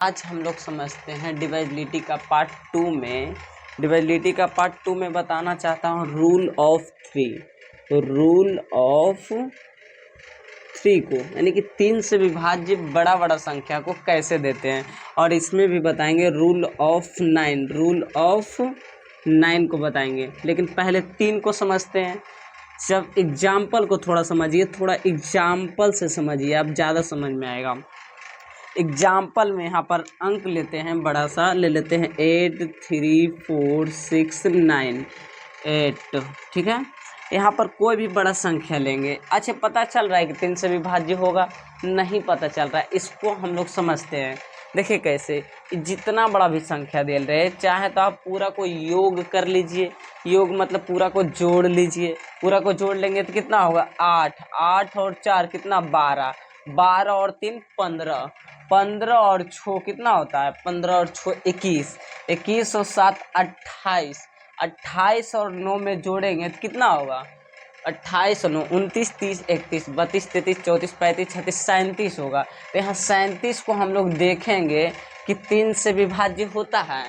आज हम लोग समझते हैं डिविजिबिलिटी का पार्ट 2 में। डिविजिबिलिटी का पार्ट 2 में बताना चाहता हूँ रूल ऑफ 3। तो रूल ऑफ 3 को यानी कि 3 से विभाज्य बड़ा संख्या को कैसे देते हैं, और इसमें भी बताएंगे रूल ऑफ 9। रूल ऑफ 9 को बताएंगे, लेकिन पहले 3 को समझते हैं। जब एग्जाम्पल को थोड़ा समझिए, थोड़ा एग्जाम्पल से समझिए, आप ज़्यादा समझ में आएगा। एग्जाम्पल में यहाँ पर अंक लेते हैं, बड़ा सा ले लेते हैं 8 3 4 6 9 8। ठीक है, यहाँ पर कोई भी बड़ा संख्या लेंगे। अच्छा, पता चल रहा है कि 3 से विभाज्य होगा? नहीं पता चल रहा है, इसको हम लोग समझते हैं। देखिए कैसे, जितना बड़ा भी संख्या दे रहे हैं, चाहे तो आप पूरा को योग कर लीजिए। योग मतलब पूरा को जोड़ लीजिए। पूरा को जोड़ लेंगे तो कितना होगा? 8 8 और 4 कितना? 12 12 और 3 15 15 और 6 कितना होता है? 15 और 6 21 21 और 7 28 28 और 9 में जोड़ेंगे तो कितना होगा? 28 और 9 29 30 31 32 33 34 35 36 37 होगा। तो यहाँ 37 को हम लोग देखेंगे कि 3 से विभाज्य होता है?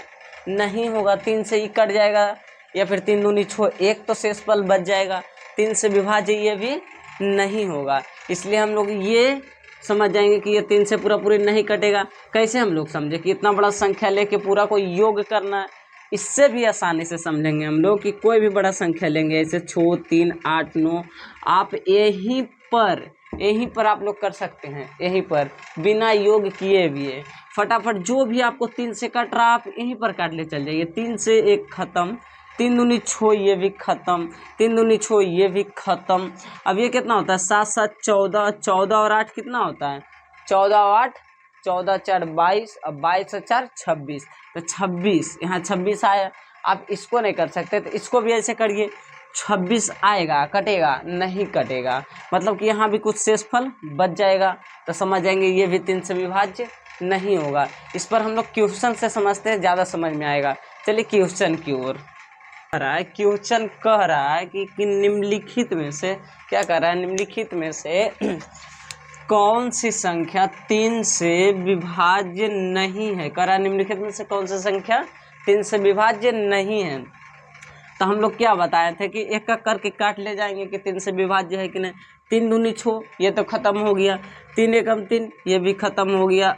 नहीं होगा, 3 से ही कट जाएगा, या फिर 3 दूनी 6 एक तो शेषफल बच जाएगा। 3 से विभाज्य ये भी नहीं होगा, इसलिए हम लोग ये समझ जाएंगे कि ये 3 से पूरी नहीं कटेगा। कैसे हम लोग समझे कि इतना बड़ा संख्या लेके पूरा को योग करना है? इससे भी आसानी से समझेंगे हम लोग कि कोई भी बड़ा संख्या लेंगे, जैसे 6 3 8 9, आप यहीं पर आप लोग कर सकते हैं, यहीं पर बिना योग किए भी फटाफट जो भी आपको 3 से कट रहा आप यहीं पर काट ले चल जाइए। 3 से 1 खत्म, 3 दूनी 6 ये भी खत्म, 3 दूनी 6 ये भी खत्म। अब ये कितना होता है? 7 7 14 14 और 8 कितना होता है? 14 और 8 14 4 22, अब 22 और 4 26, तो 26 यहाँ 26 आया। आप इसको नहीं कर सकते तो इसको भी ऐसे करिए, 26 आएगा, कटेगा? नहीं कटेगा, मतलब कि यहाँ भी कुछ शेषफल बच जाएगा। तो समझ जाएंगे ये भी 3 से विभाज्य नहीं होगा। इस पर हम लोग क्वेश्चन से समझते हैं, ज़्यादा समझ में आएगा। चलिए क्वेश्चन की ओर। क्वेश्चन कह रहा है कि निम्नलिखित में से क्या कह रहा है? निम्नलिखित में से कौन सी संख्या 3 से विभाज्य नहीं है? कह रहा है निम्नलिखित में से कौन सी संख्या 3 से विभाज्य नहीं है। तो हम लोग क्या बताए थे कि एक एक करके काट ले जाएंगे कि 3 से विभाज्य है कि नहीं। 3 दूनी 6 ये तो खत्म हो गया, 3 एकम 3 ये भी खत्म हो गया।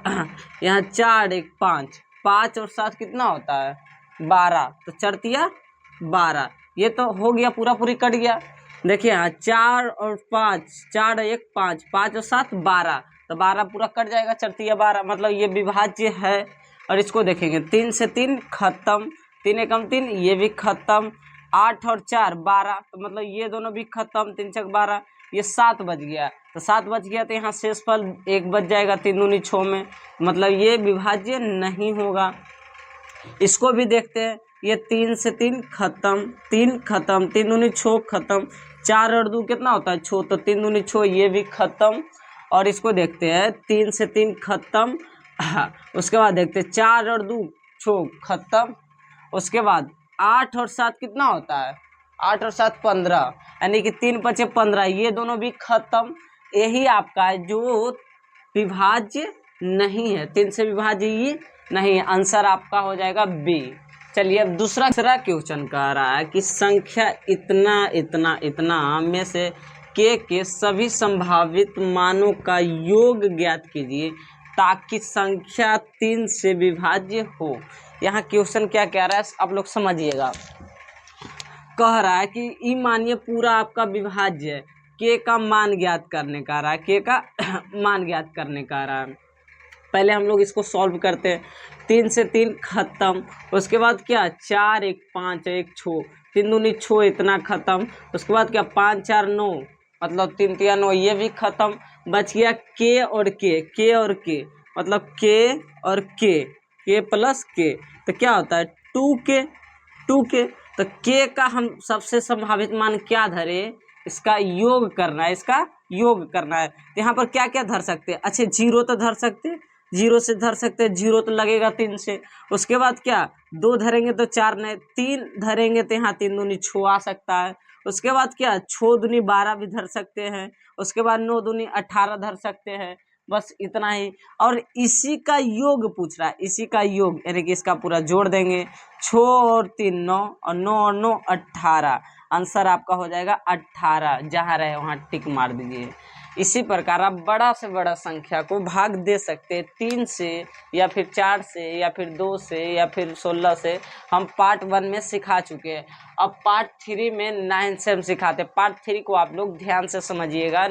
यहाँ 4 1 5 5 और 7 कितना होता है? 12, तो चरतिया 12, ये तो हो गया, पूरी कट गया। देखिए यहाँ 4 और 5 4 1 5 5 और 7 12, तो 12 पूरा कट जाएगा, चरतिया 12, मतलब ये विभाज्य है। और इसको देखेंगे 3 से 3 खत्म, 3 एकम 3 ये भी खत्म, 8 और 4 12, तो मतलब ये दोनों भी खत्म, 3 छक 12, ये 7 बच गया। तो 7 बच गया तो यहाँ शेषफल 1 बच जाएगा 3 दूनी 6 में, मतलब ये विभाज्य नहीं होगा। इसको भी देखते हैं, ये 3 से 3 खत्म, 3 खत्म, 3 दूनी 6 खत्म, 4 और 2 कितना होता है? 6, तो 3 दूनी 6 ये भी खत्म। और इसको देखते हैं 3 से 3 खत्म। उसके बाद देखते हैं 4 और 2 6 खत्म। उसके बाद 8 और 7 कितना होता है? 8 और 7 15, यानी कि 3 बचे 15, ये दोनों भी खत्म। यही आपका है जो विभाज्य नहीं है, 3 से विभाज्य ये नहीं है। आंसर आपका हो जाएगा बी। चलिए अब दूसरा क्वेश्चन कह रहा है कि संख्या इतना इतना इतना में से के सभी संभावित मानों का योग ज्ञात कीजिए ताकि संख्या 3 से विभाज्य हो। यहाँ क्वेश्चन क्या कह रहा है आप लोग समझिएगा। कह रहा है कि ई मानिए पूरा आपका विभाज्य है, के का मान ज्ञात करने का रहा है, के का मान ज्ञात करने का रहा है। पहले हम लोग इसको सॉल्व करते हैं। 3 से 3 खत्म, उसके बाद क्या? 4 1 5 1 6, 3 दूनी 6 इतना खत्म। उसके बाद क्या? 5 4 9, मतलब 3 3 9 ये भी खत्म। बच गया के और के और के, मतलब के और के प्लस के, तो क्या होता है? 2 के। तो के का हम सबसे संभावित मान क्या धरे? इसका योग करना है, इसका योग करना है। तो यहाँ पर क्या क्या धर सकते हैं? अच्छा 0 तो धर सकते हैं, 0 से धर सकते हैं, 0 तो लगेगा 3 से। उसके बाद क्या? 2 धरेंगे तो 4 नहीं, 3 धरेंगे तो यहाँ 3 दूनी 6 आ सकता है। उसके बाद क्या? 6 दूनी 12 भी धर सकते हैं। उसके बाद 9 दूनी 18 धर सकते हैं। बस इतना ही। और इसी का योग पूछ रहा है, इसी का योग यानी कि इसका पूरा जोड़ देंगे। 6 और 3 9 और 9 और 9 18। आंसर आपका हो जाएगा 18, जहाँ रहे वहाँ टिक मार दीजिए। इसी प्रकार आप बड़ा से बड़ा संख्या को भाग दे सकते हैं 3 से या फिर 4 से या फिर 2 से या फिर 16 से। हम पार्ट 1 में सिखा चुके हैं। अब पार्ट 3 में 9 से हम सिखाते हैं। पार्ट 3 को आप लोग ध्यान से समझिएगा।